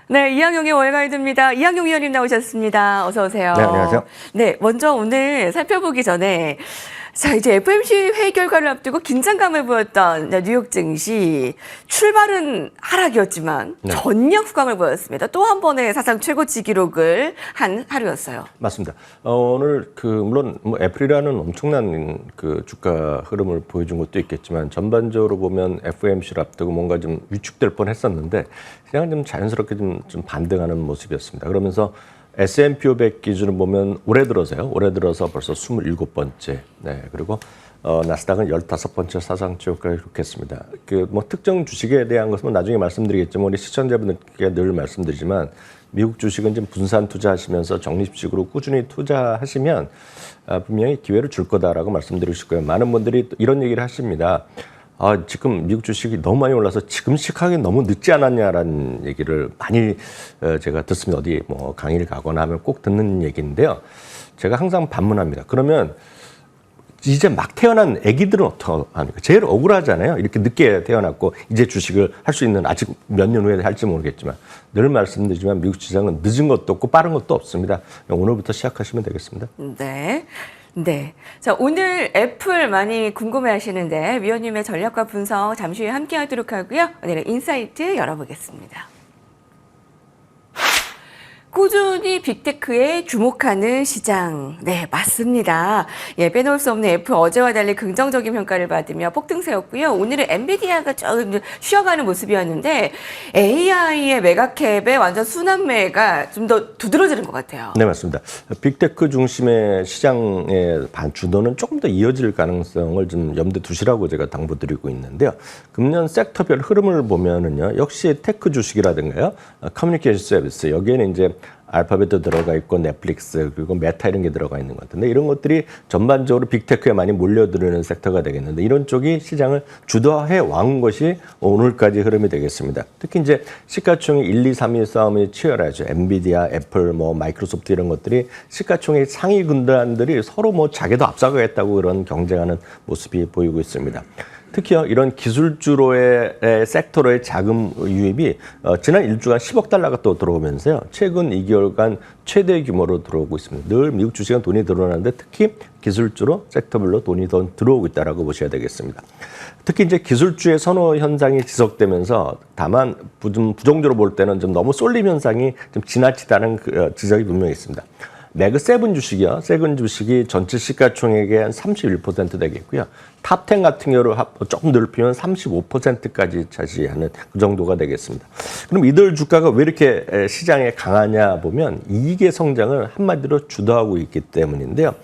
네, 이항용의 월가이드입니다. 이항용 위원님 나오셨습니다. 어서 오세요. 네, 안녕하세요. 네, 먼저 오늘 살펴보기 전에 자, 이제 FOMC 회의 결과를 앞두고 긴장감을 보였던 뉴욕 증시 출발은 하락이었지만 네. 전량 후강을 보였습니다. 또 한 번의 사상 최고치 기록을 한 하루였어요. 맞습니다. 오늘 물론 애플이라는 엄청난 주가 흐름을 보여준 것도 있겠지만 전반적으로 보면 FOMC를 앞두고 뭔가 좀 위축될 뻔했었는데 그냥 좀 자연스럽게 좀 반등하는 모습이었습니다. 그러면서 S&P 500 기준을 보면 올해 들어서 벌써 27번째. 네, 그리고 나스닥은 15번째 사상 최고가를 기록했습니다. 특정 주식에 대한 것은 나중에 말씀드리겠지만 우리 시청자분들께 늘 말씀드리지만 미국 주식은 좀 분산 투자하시면서 적립식으로 꾸준히 투자하시면 분명히 기회를 줄 거다라고 말씀드리실 거예요. 많은 분들이 이런 얘기를 하십니다. 지금 미국 주식이 너무 많이 올라서 지금 시작하기 너무 늦지 않았냐라는 얘기를 많이 제가 듣습니다. 어디 강의를 가거나 하면 꼭 듣는 얘기인데요. 제가 항상 반문합니다. 그러면 이제 막 태어난 아기들은 어떡합니까? 제일 억울하잖아요. 이렇게 늦게 태어났고 이제 주식을 할 수 있는 아직 몇 년 후에 할지 모르겠지만 늘 말씀드리지만 미국 시장은 늦은 것도 없고 빠른 것도 없습니다. 오늘부터 시작하시면 되겠습니다. 네. 네. 자, 오늘 애플 많이 궁금해 하시는데 위원님의 전략과 분석 잠시 후에 함께 하도록 하고요. 오늘의 인사이트 열어보겠습니다. 꾸준히 빅테크에 주목하는 시장. 네, 맞습니다. 예, 빼놓을 수 없는 애플 어제와 달리 긍정적인 평가를 받으며 폭등세였고요. 오늘은 엔비디아가 조금 쉬어가는 모습이었는데 AI의 메가캡에 완전 순환매가 좀 더 두드러지는 것 같아요. 네, 맞습니다. 빅테크 중심의 시장의 주도는 조금 더 이어질 가능성을 좀 염두에 두시라고 제가 당부드리고 있는데요. 금년 섹터별 흐름을 보면은요, 역시 테크 주식이라든가요, 커뮤니케이션 서비스, 여기에는 이제 알파벳도 들어가 있고 넷플릭스 그리고 메타 이런 게 들어가 있는 것 같은데 이런 것들이 전반적으로 빅테크에 많이 몰려드는 섹터가 되겠는데 이런 쪽이 시장을 주도해 와온 것이 오늘까지 흐름이 되겠습니다. 특히 이제 시가총액 1, 2, 3위 싸움이 치열하죠. 엔비디아, 애플, 마이크로소프트 이런 것들이 시가총액 상위 군단들이 서로 자기도 앞서가겠다고 그런 경쟁하는 모습이 보이고 있습니다. 특히요, 이런 기술주로의 섹터로의 자금 유입이 지난 1주간 10억 달러가 또 들어오면서요, 최근 2개월간 최대 규모로 들어오고 있습니다. 늘 미국 주식은 돈이 들어오는데 특히 기술주로 섹터별로 돈이 더 들어오고 있다라고 보셔야 되겠습니다. 특히 이제 기술주의 선호 현상이 지속되면서 다만 부정적으로 볼 때는 좀 너무 쏠림 현상이 좀 지나치다는 지적이 분명히 있습니다. 매그 세븐 주식이요. 세븐 주식이 전체 시가총액의 한 31% 되겠고요. 탑10 같은 경우를 조금 넓히면 35%까지 차지하는 그 정도가 되겠습니다. 그럼 이들 주가가 왜 이렇게 시장에 강하냐 보면 이익의 성장을 한마디로 주도하고 있기 때문인데요.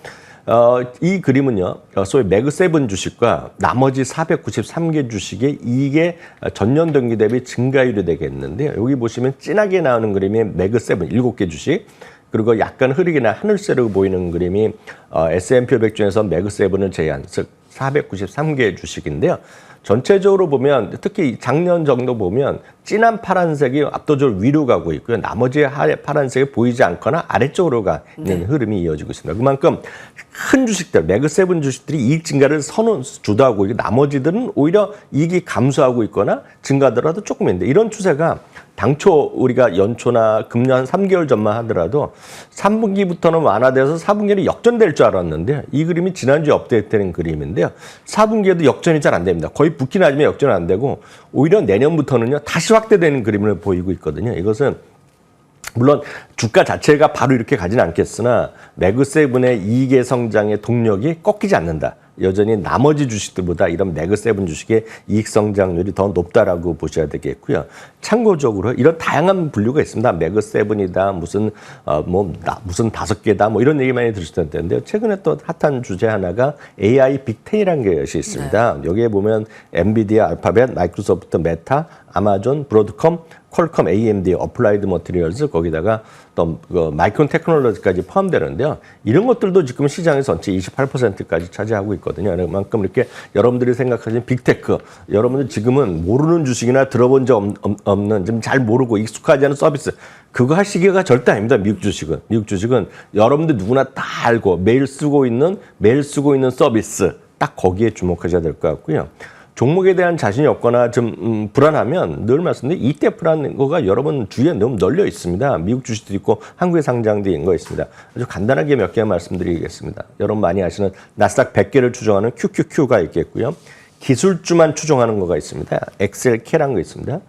이 그림은요, 소위 매그 세븐 주식과 나머지 493개 주식의 이익의 전년 동기 대비 증가율이 되겠는데요. 여기 보시면 진하게 나오는 그림이 매그 세븐 7개 주식, 그리고 약간 흐리게나 하늘색으로 보이는 그림이 S&P 500 중에서 매그7을 제외한, 즉 493개 주식인데요. 전체적으로 보면 특히 작년 정도 보면 진한 파란색이 압도적으로 위로 가고 있고요. 나머지 파란색이 보이지 않거나 아래쪽으로 가 있는 흐름이 이어지고 있습니다. 그만큼 큰 주식들, 매그7 주식들이 이익 증가를 주도하고 있고 나머지들은 오히려 이익이 감소하고 있거나 증가하더라도 조금 있는데 이런 추세가 당초 우리가 연초나 금년 한 3개월 전만 하더라도 3분기부터는 완화돼서 4분기는 역전될 줄 알았는데 이 그림이 지난주에 업데이트된 그림인데요. 4분기에도 역전이 잘 안 됩니다. 거의 붙긴 하지만 역전은 안 되고 오히려 내년부터는요 다시 확대되는 그림을 보이고 있거든요. 이것은 물론 주가 자체가 바로 이렇게 가지는 않겠으나 매그7의 이익의 성장의 동력이 꺾이지 않는다. 여전히 나머지 주식들보다 이런 매그7 주식의 이익 성장률이 더 높다라고 보셔야 되겠고요. 참고적으로 이런 다양한 분류가 있습니다. 매그7이다, 무슨 5개다, 이런 얘기 많이 들으실 텐데요. 최근에 또 핫한 주제 하나가 AI 빅10이라는 것이 있습니다. 네. 여기에 보면 엔비디아, 알파벳, 마이크로소프트, 메타, 아마존, 브로드컴, 퀄컴, AMD, 어플라이드 머티리얼즈, 거기다가 또 마이크론 테크놀로지까지 포함되는데요. 이런 것들도 지금 시장의 전체 28%까지 차지하고 있거든요. 그만큼 이렇게 여러분들이 생각하시는 빅테크, 여러분들 지금은 모르는 주식이나 들어본 적 없는, 좀 잘 모르고 익숙하지 않은 서비스, 그거 할 시기가 절대 아닙니다. 미국 주식은 여러분들 누구나 다 알고 매일 쓰고 있는 서비스, 딱 거기에 주목하셔야 될 것 같고요. 종목에 대한 자신이 없거나 좀 불안하면 늘 말씀드린 ETF라는 거가 여러분 주위에 너무 널려 있습니다. 미국 주식도 있고 한국에 상장된 거 있습니다. 아주 간단하게 몇 개 말씀드리겠습니다. 여러분 많이 아시는 나스닥 100개를 추종하는 QQQ가 있겠고요. 기술주만 추종하는 거가 있습니다. XLK라는 거 있습니다.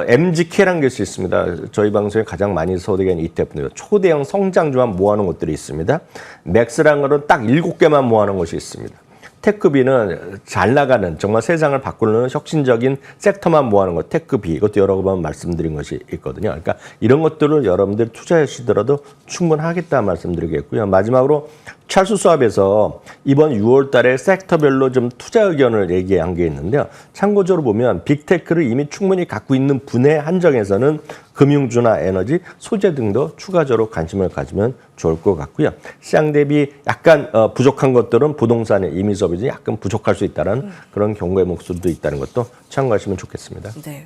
MGK라는 것이 있습니다. 저희 방송에 가장 많이 소개된 ETF입니다. 초대형 성장주만 모아놓은 것들이 있습니다. 맥스라는 거는 딱 7개만 모아놓은 것이 있습니다. 테크비는 잘 나가는 정말 세상을 바꾸는 혁신적인 섹터만 모아놓은 것, 테크비 이것도 여러 번 말씀드린 것이 있거든요. 그러니까 이런 것들을 여러분들이 투자하시더라도 충분하겠다 말씀드리겠고요. 마지막으로 찰스 수왑에서 이번 6월 달에 섹터별로 좀 투자 의견을 얘기한 게 있는데요. 참고적으로 보면 빅테크를 이미 충분히 갖고 있는 분의 한정에서는 금융주나 에너지, 소재 등도 추가적으로 관심을 가지면 좋을 것 같고요. 시장 대비 약간 부족한 것들은 부동산의 임의 소비지 약간 부족할 수 있다는 그런 경고의 목소리도 있다는 것도 참고하시면 좋겠습니다. 네.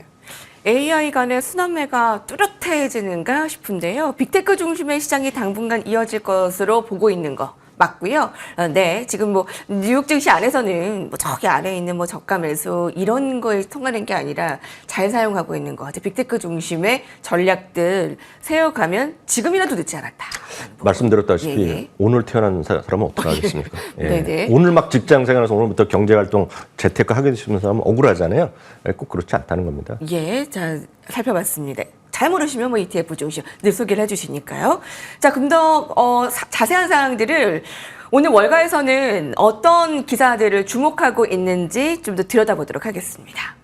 AI 간의 순환매가 뚜렷해지는가 싶은데요. 빅테크 중심의 시장이 당분간 이어질 것으로 보고 있는 거 맞고요. 네, 지금 뭐 뉴욕 증시 안에서는 뭐 저기 아래에 있는 뭐 저가 매수 이런 거에 통하는 게 아니라 잘 사용하고 있는 거. 빅테크 중심의 전략들 세워가면 지금이라도 늦지 않았다. 말씀드렸다시피 예. 오늘 태어난 사람은 어떻게 하겠습니까? 예. 네네. 오늘 막 직장 생활에서 오늘부터 경제활동 재테크 하게 되시는 사람은 억울하잖아요. 꼭 그렇지 않다는 겁니다. 예, 자 살펴봤습니다. 잘 모르시면 뭐 ETF 중심 늘 소개를 해주시니까요. 자, 그럼 더 자세한 사항들을 오늘 월가에서는 어떤 기사들을 주목하고 있는지 좀 더 들여다보도록 하겠습니다.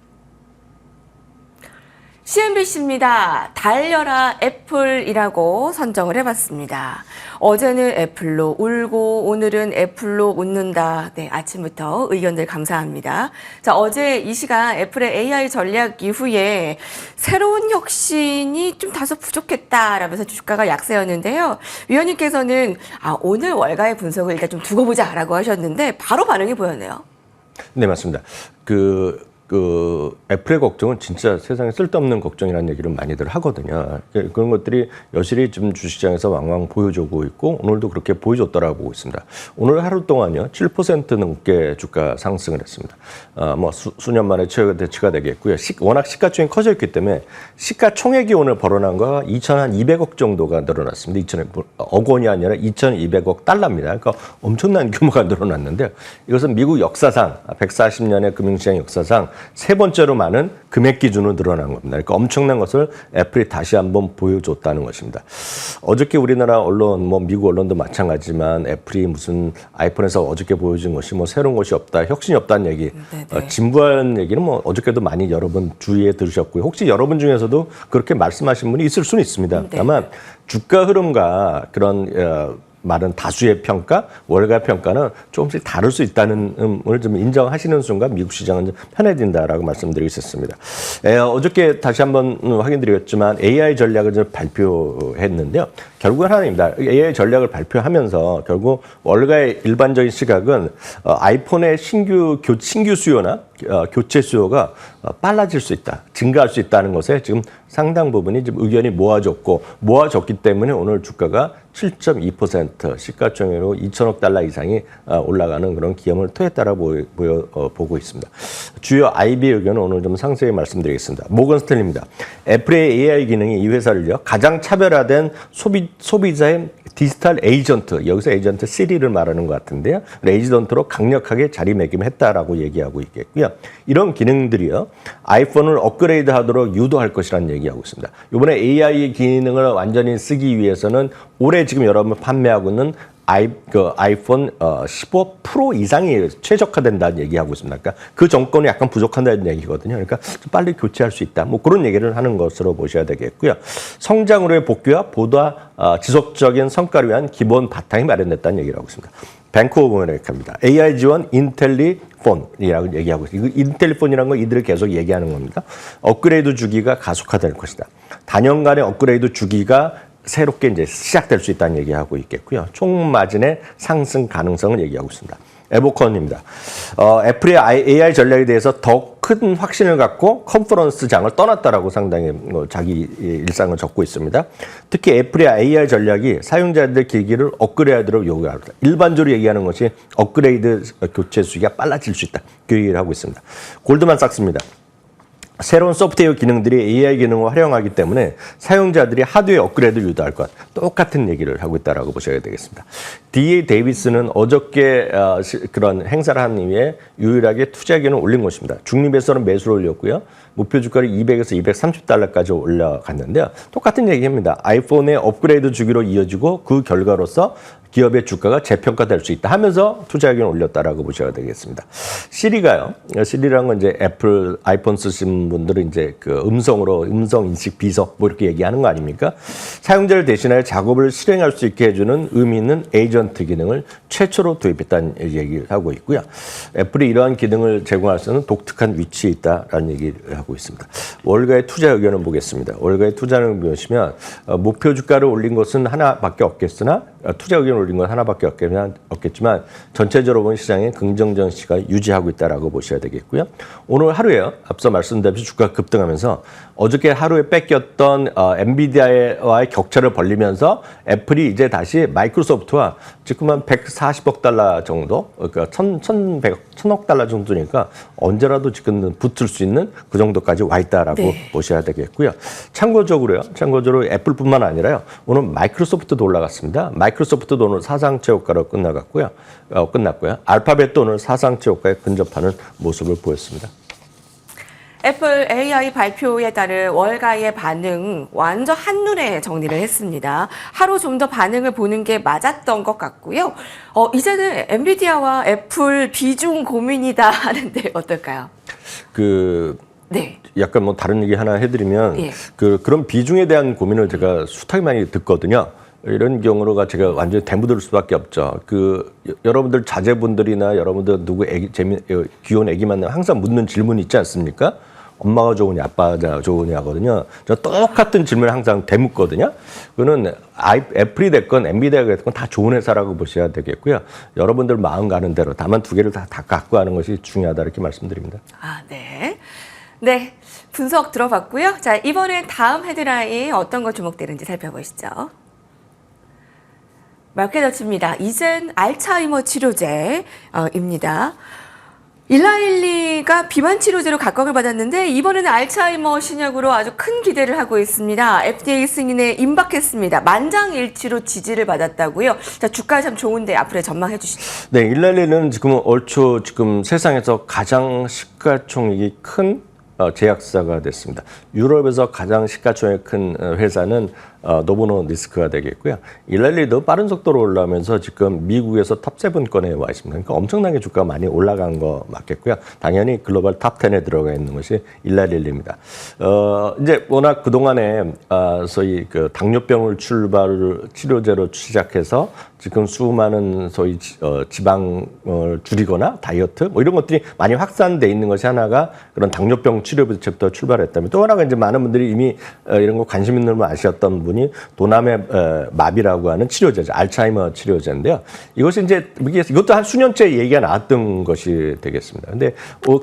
CNBC입니다. 달려라 애플이라고 선정을 해봤습니다. 어제는 애플로 울고 오늘은 애플로 웃는다. 네, 아침부터 의견들 감사합니다. 자, 어제 이 시간 애플의 AI 전략 이후에 새로운 혁신이 좀 다소 부족했다라면서 주가가 약세였는데요. 위원님께서는 오늘 월가의 분석을 일단 좀 두고 보자라고 하셨는데 바로 반응이 보였네요. 네, 맞습니다. 애플의 걱정은 진짜 세상에 쓸데없는 걱정이라는 얘기를 많이들 하거든요. 그런 것들이 여실히 지금 주식시장에서 왕왕 보여주고 있고 오늘도 그렇게 보여줬다라고 보고 있습니다. 오늘 하루 동안요 7% 넘게 주가 상승을 했습니다. 수년 만에 최고치가 되겠고요. 워낙 시가총이 커졌기 때문에 시가총액이 오늘 벌어난 거가 2,200억 정도가 늘어났습니다. 2,000억 원이 아니라 2,200억 달러입니다. 그러니까 엄청난 규모가 늘어났는데요. 이것은 미국 역사상 140년의 금융시장 역사상 세 번째로 많은 금액 기준으로 늘어난 겁니다. 그러니까 엄청난 것을 애플이 다시 한번 보여줬다는 것입니다. 어저께 우리나라 언론, 미국 언론도 마찬가지지만 애플이 무슨 아이폰에서 어저께 보여준 것이 새로운 것이 없다, 혁신이 없다는 얘기, 진부한 얘기는 어저께도 많이 여러분 주의해 들으셨고요. 혹시 여러분 중에서도 그렇게 말씀하신 분이 있을 수는 있습니다. 다만 주가 흐름과 그런 말은 다수의 평가, 월가 평가는 조금씩 다를 수 있다는 을 좀 인정하시는 순간 미국 시장은 좀 편해진다라고 말씀드리겠습니다. 어저께 다시 한번 확인드렸지만 AI 전략을 좀 발표했는데요. 결국은 하나입니다. AI 전략을 발표하면서 결국 월가의 일반적인 시각은 아이폰의 신규 수요나 교체 수요가 빨라질 수 있다, 증가할 수 있다는 것에 지금 상당 부분이 지금 의견이 모아졌기 때문에 오늘 주가가 7.2% 시가총액으로 2천억 달러 이상이 올라가는 그런 기염을 토했다라고 보고 있습니다. 주요 IB 의견은 오늘 좀 상세히 말씀드리겠습니다. 모건 스탠리입니다. 애플의 AI 기능이 이 회사를요 가장 차별화된 소비자의 디지털 에이전트, 여기서 에이전트 시리를 말하는 것 같은데요. 에이전트로 강력하게 자리매김했다라고 얘기하고 있겠고요. 이런 기능들이요 아이폰을 업그레이드하도록 유도할 것이라는 얘기하고 있습니다. 이번에 AI 기능을 완전히 쓰기 위해서는 올해 지금 여러분 판매하고 있는 아이폰 15 프로 이상이 최적화된다는 얘기하고 있습니다. 그러니까 그 정권이 약간 부족한다는 얘기거든요. 그러니까 좀 빨리 교체할 수 있다. 그런 얘기를 하는 것으로 보셔야 되겠고요. 성장으로의 복귀와 보다 지속적인 성과를 위한 기본 바탕이 마련됐다는 얘기를 하고 있습니다. 뱅크 오브 아메리카입니다. AI 지원 인텔리폰이라고 얘기하고 있습니다. 인텔리폰이라는 건 이들을 계속 얘기하는 겁니다. 업그레이드 주기가 가속화될 것이다. 단연간의 업그레이드 주기가 새롭게 이제 시작될 수 있다는 얘기하고 있겠고요. 총 마진의 상승 가능성을 얘기하고 있습니다. 에보컨입니다. 애플의 AI 전략에 대해서 더 큰 확신을 갖고 컨퍼런스장을 떠났다라고 상당히 자기 일상을 적고 있습니다. 특히 애플의 AI 전략이 사용자들 기기를 업그레이드로 요구합니다. 일반적으로 얘기하는 것이 업그레이드 교체 수기가 빨라질 수 있다. 그 얘기를 하고 있습니다. 골드만삭스입니다. 새로운 소프트웨어 기능들이 AI 기능을 활용하기 때문에 사용자들이 하드웨어 업그레이드를 유도할 것. 똑같은 얘기를 하고 있다라고 보셔야 되겠습니다. D.A. 데이비스는 어저께 그런 행사를 한 이후에 유일하게 투자 의견을 올린 것입니다. 중립에서는 매수를 올렸고요. 목표 주가를 200에서 230달러까지 올라갔는데요. 똑같은 얘기입니다. 아이폰의 업그레이드 주기로 이어지고 그 결과로서 기업의 주가가 재평가될 수 있다 하면서 투자 의견을 올렸다라고 보셔야 되겠습니다. 시리가요. 시리라는 건 이제 애플 아이폰 쓰신 분들은 이제 그 음성 인식 비서 뭐 이렇게 얘기하는 거 아닙니까? 사용자를 대신하여 작업을 실행할 수 있게 해주는 의미 있는 에이전트 기능을 최초로 도입했다는 얘기를 하고 있고요. 애플이 이러한 기능을 제공할 수 있는 독특한 위치에 있다라는 얘기를 하고 있습니다. 월가의 투자 의견을 보겠습니다. 월가의 투자는 보시면 목표 주가를 올린 것은 하나밖에 없겠으나 투자 의견을 올린 건 하나밖에 없겠지만 전체적으로 보면 시장에 긍정적 시각을 유지하고 있다라고 보셔야 되겠고요. 오늘 하루에 앞서 말씀드렸듯이 주가가 급등하면서 어저께 하루에 뺏겼던 엔비디아와의 격차를 벌리면서 애플이 이제 다시 마이크로소프트와 지금 한 140억 달러 정도, 그러니까 1,100억 달러 정도니까 언제라도 지금 붙을 수 있는 그 정도까지 와 있다라고 보셔야 되겠고요. 참고적으로 애플뿐만 아니라요. 오늘 마이크로소프트도 올라갔습니다. 마이크로소프트도 오늘 사상체 호가로 끝났고요. 알파벳도 오늘 사상체 호가에 근접하는 모습을 보였습니다. 애플 AI 발표에 따른 월가의 반응 완전 한눈에 정리를 했습니다. 하루 좀 더 반응을 보는 게 맞았던 것 같고요. 이제는 엔비디아와 애플 비중 고민이다 하는데 어떨까요? 네. 약간 뭐 다른 얘기 하나 해드리면 예. 그런 비중에 대한 고민을 제가 숱하게 많이 듣거든요. 이런 경우로가 제가 완전히 대묻을 수밖에 없죠. 여러분들 자제분들이나 여러분들 누구 귀여운 애기 만나면 항상 묻는 질문이 있지 않습니까? 엄마가 좋으냐, 아빠가 좋으냐거든요. 저 똑같은 질문을 항상 대묻거든요. 그거는 애플이 됐건 엔비디아가 됐건 다 좋은 회사라고 보셔야 되겠고요. 여러분들 마음 가는 대로 다만 두 개를 다 갖고 가는 것이 중요하다 이렇게 말씀드립니다. 네. 네. 분석 들어봤고요. 자, 이번엔 다음 헤드라인 어떤 거 주목되는지 살펴보시죠. 마켓워치입니다. 이젠 알츠하이머 치료제입니다. 일라일리가 비만 치료제로 각광을 받았는데 이번에는 알츠하이머 신약으로 아주 큰 기대를 하고 있습니다. FDA 승인에 임박했습니다. 만장일치로 지지를 받았다고요. 자, 주가 참 좋은데 앞으로 전망해 주시죠. 네, 일라일리는 지금 세상에서 가장 시가총액이 큰 제약사가 됐습니다. 유럽에서 가장 시가총액 큰 회사는 노보노디스크가 되겠고요. 일라일리도 빠른 속도로 올라오면서 지금 미국에서 탑7권에 와 있습니다. 그러니까 엄청나게 주가가 많이 올라간 거 맞겠고요. 당연히 글로벌 탑10에 들어가 있는 것이 일라일리입니다. 이제 워낙 그동안에 소위 당뇨병을 치료제로 시작해서 지금 수많은 소위 지방을 줄이거나 다이어트 뭐 이런 것들이 많이 확산돼 있는 것이 하나가 그런 당뇨병 치료부터 출발했다면 또 하나가 이제 많은 분들이 이미 이런 거 관심 있는 분 아셨던 분이 도남의 마비라고 하는 치료제죠. 알츠하이머 치료제인데요. 이것이 이제 이것도 한 수년째 얘기가 나왔던 것이 되겠습니다. 근데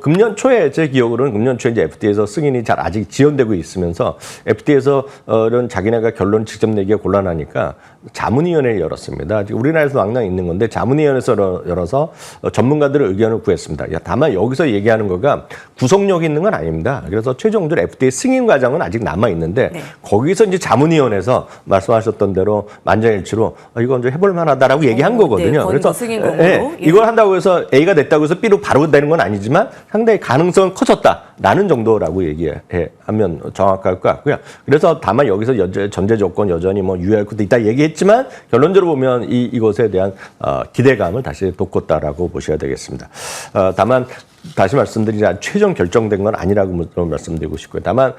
금년 초에 제 기억으로는 금년 초에 이제 FDA에서 승인이 잘 아직 지연되고 있으면서 FDA에서 이런 자기네가 결론 직접 내기가 곤란하니까 자문위원회를 열었습니다. 우리나라에서 왕왕 있는 건데 자문위원회에서 열어서 전문가들의 의견을 구했습니다. 다만 여기서 얘기하는 거가 구속력 있는 건 아닙니다. 그래서 최종적으로 FDA 승인 과정은 아직 남아 있는데 거기서 이제 자문위원회에서 말씀하셨던 대로 만장일치로 이건 좀 해볼 만하다라고 얘기한 거거든요. 네, 그래서 승인 예. 이걸 한다고 해서 A가 됐다고 해서 B로 바로 되는 건 아니지만 상당히 가능성은 커졌다라는 정도라고 얘기하면 정확할 것 같고요. 그래서 다만 여기서 전제 조건 여전히 뭐 유효할 것도 있다 얘기했지만 결론적으로 보면 이것에 대한 기대감을 다시 돋궜다라고 보셔야 되겠습니다. 다만 다시 말씀드리자 최종 결정된 건 아니라고 말씀드리고 싶고요. 다만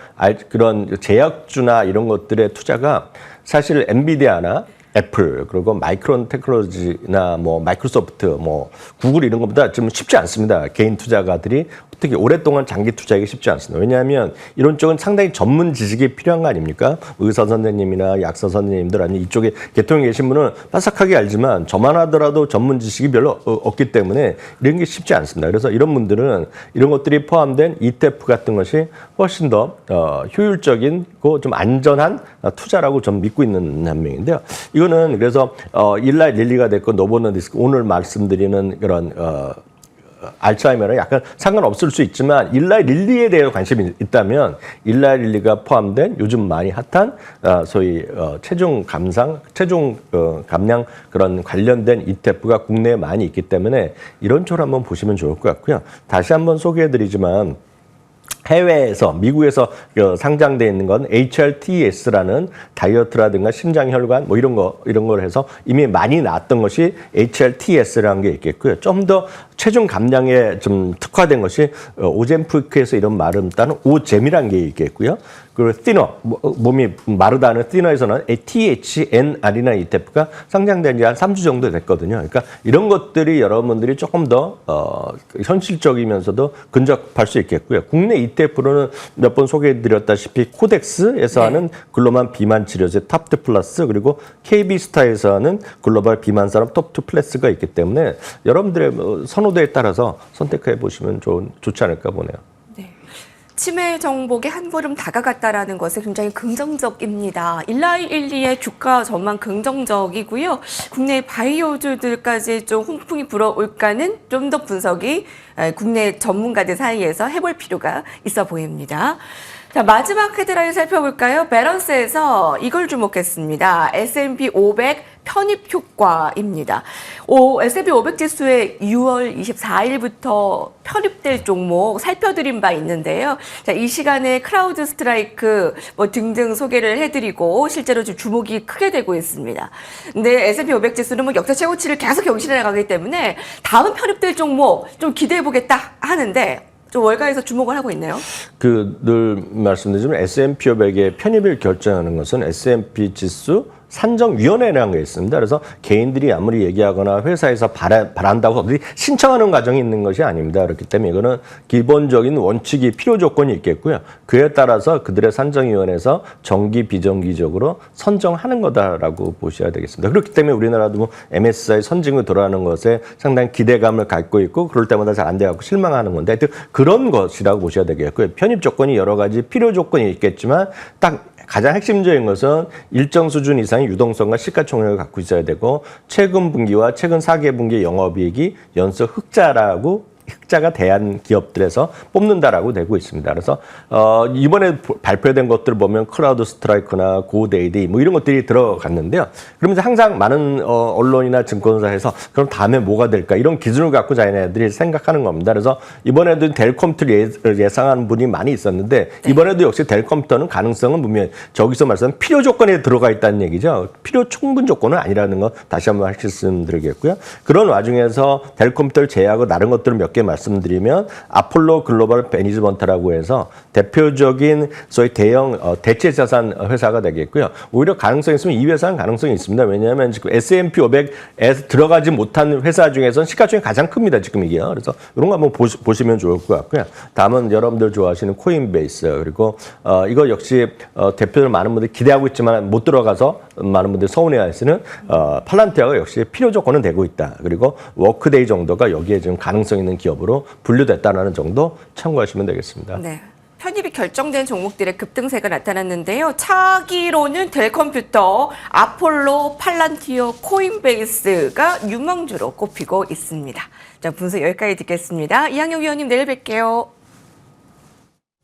그런 제약주나 이런 것들의 투자가 사실 엔비디아나 애플 그리고 마이크론 테크놀로지나 뭐 마이크로소프트 뭐 구글 이런 것보다 좀 쉽지 않습니다. 개인 투자가들이 특히 오랫동안 장기 투자하기 쉽지 않습니다. 왜냐하면 이런 쪽은 상당히 전문 지식이 필요한 거 아닙니까? 의사 선생님이나 약사 선생님들 아니면 이쪽에 계통에 계신 분은 빠삭하게 알지만 저만 하더라도 전문 지식이 별로 없기 때문에 이런 게 쉽지 않습니다. 그래서 이런 분들은 이런 것들이 포함된 ETF 같은 것이 훨씬 더 효율적인 좀 안전한 투자라고 좀 믿고 있는 한 명인데요. 이거는 그래서 일라이 릴리가 됐고 노보노디스크 오늘 말씀드리는 그런 알츠하이머랑 약간 상관없을 수 있지만 일라이 릴리에 대해 관심이 있다면 일라이 릴리가 포함된 요즘 많이 핫한 소위 체중 감량 그런 관련된 ETF가 국내에 많이 있기 때문에 이런 쪽을 한번 보시면 좋을 것 같고요. 다시 한번 소개해드리지만 해외에서 미국에서 상장되어 있는 건 HRTS라는 다이어트라든가 심장혈관 뭐 이런 걸 해서 이미 많이 나왔던 것이 HRTS라는 게 있겠고요. 좀 더 체중 감량에 좀 특화된 것이 오젬피크에서 이런 말을 따는 오젬이라는 게 있겠고요. 그리고 티너 몸이 마르다는 티너에서는 THNR이나 ETF가 상장된 지 한 3주 정도 됐거든요. 그러니까 이런 것들이 여러분들이 조금 더 현실적이면서도 근접할 수 있겠고요. 국내 ETF로는 몇 번 소개해드렸다시피 코덱스에서 하는 글로벌 비만 치료제 탑2 플러스 그리고 KB스타에서 하는 글로벌 비만 산업 톱2 플러스가 있기 때문에 여러분들의 선호도에 따라서 선택해 보시면 좋지 않을까 보네요. 치매 정복에 한 걸음 다가갔다라는 것은 굉장히 긍정적입니다. 일라이 릴리의 주가 전망 긍정적이고요. 국내 바이오주들까지 좀 훈풍이 불어올까는 좀 더 분석이 국내 전문가들 사이에서 해볼 필요가 있어 보입니다. 자, 마지막 헤드라인 살펴볼까요? 밸런스에서 이걸 주목했습니다. S&P 500 편입 효과입니다. S&P 500 지수에 6월 24일부터 편입될 종목 살펴드린 바 있는데요. 자, 이 시간에 크라우드 스트라이크 뭐 등등 소개를 해드리고 실제로 좀 주목이 크게 되고 있습니다. 근데 S&P 500 지수는 뭐 역대 최고치를 계속 경신해 나가기 때문에 다음 편입될 종목 좀 기대해 보겠다 하는데 좀 월가에서 주목을 하고 있네요. 늘 말씀드리지만 S&P 500의 편입을 결정하는 것은 S&P 지수 산정위원회라는 게 있습니다. 그래서 개인들이 아무리 얘기하거나 회사에서 바란다고 어디 신청하는 과정이 있는 것이 아닙니다. 그렇기 때문에 이거는 기본적인 원칙이 필요 조건이 있겠고요. 그에 따라서 그들의 산정위원회에서 정기 비정기적으로 선정하는 거다라고 보셔야 되겠습니다. 그렇기 때문에 우리나라도 뭐 MSCI 선진국 돌아가는 것에 상당히 기대감을 갖고 있고 그럴 때마다 잘 안 돼갖고 실망하는 건데 하여튼 그런 것이라고 보셔야 되겠고요. 편입 조건이 여러 가지 필요 조건이 있겠지만 딱 가장 핵심적인 것은 일정 수준 이상의 유동성과 시가총액을 갖고 있어야 되고 최근 분기와 최근 4개분기 영업이익이 연속 흑자가 대한 기업들에서 뽑는다라고 되고 있습니다. 그래서 이번에 발표된 것들을 보면 크라우드 스트라이크나 고데이디 뭐 이런 것들이 들어갔는데요. 그러면서 항상 많은 언론이나 증권사에서 그럼 다음에 뭐가 될까 이런 기준을 갖고 자기네들이 생각하는 겁니다. 그래서 이번에도 델컴퓨터를 예상하는 분이 많이 있었는데 이번에도 역시 델컴퓨터는 가능성은 분명히 저기서 말씀하는 필요 조건에 들어가 있다는 얘기죠. 필요 충분 조건은 아니라는 거 다시 한번 말씀드리겠고요. 그런 와중에서 델컴퓨터를 제외하고 다른 것들을 몇 개 말씀드리면 아폴로 글로벌 매니지먼트라고 해서 대표적인 소위 대형 대체 자산 회사가 되겠고요. 오히려 가능성이 있으면 이 회사는 가능성이 있습니다. 왜냐하면 지금 S&P 500에 들어가지 못한 회사 중에서는 시가총액이 가장 큽니다. 지금 이게요. 그래서 이런 거 한번 보시면 좋을 것 같고요. 다음은 여러분들 좋아하시는 코인베이스 그리고 이거 역시 대표들 많은 분들이 기대하고 있지만 못 들어가서 많은 분들이 서운해하시는 팔란티아가 역시 필요 조건은 되고 있다. 그리고 워크데이 정도가 여기에 지금 가능성 있는 기업으로 분류됐다는 정도 참고하시면 되겠습니다. 네. 편입이 결정된 종목들의 급등세가 나타났는데요. 차기로는 델컴퓨터, 아폴로, 팔란티어, 코인베이스가 유망주로 꼽히고 있습니다. 자, 분석 여기까지 듣겠습니다. 이항영 위원님 내일 뵐게요.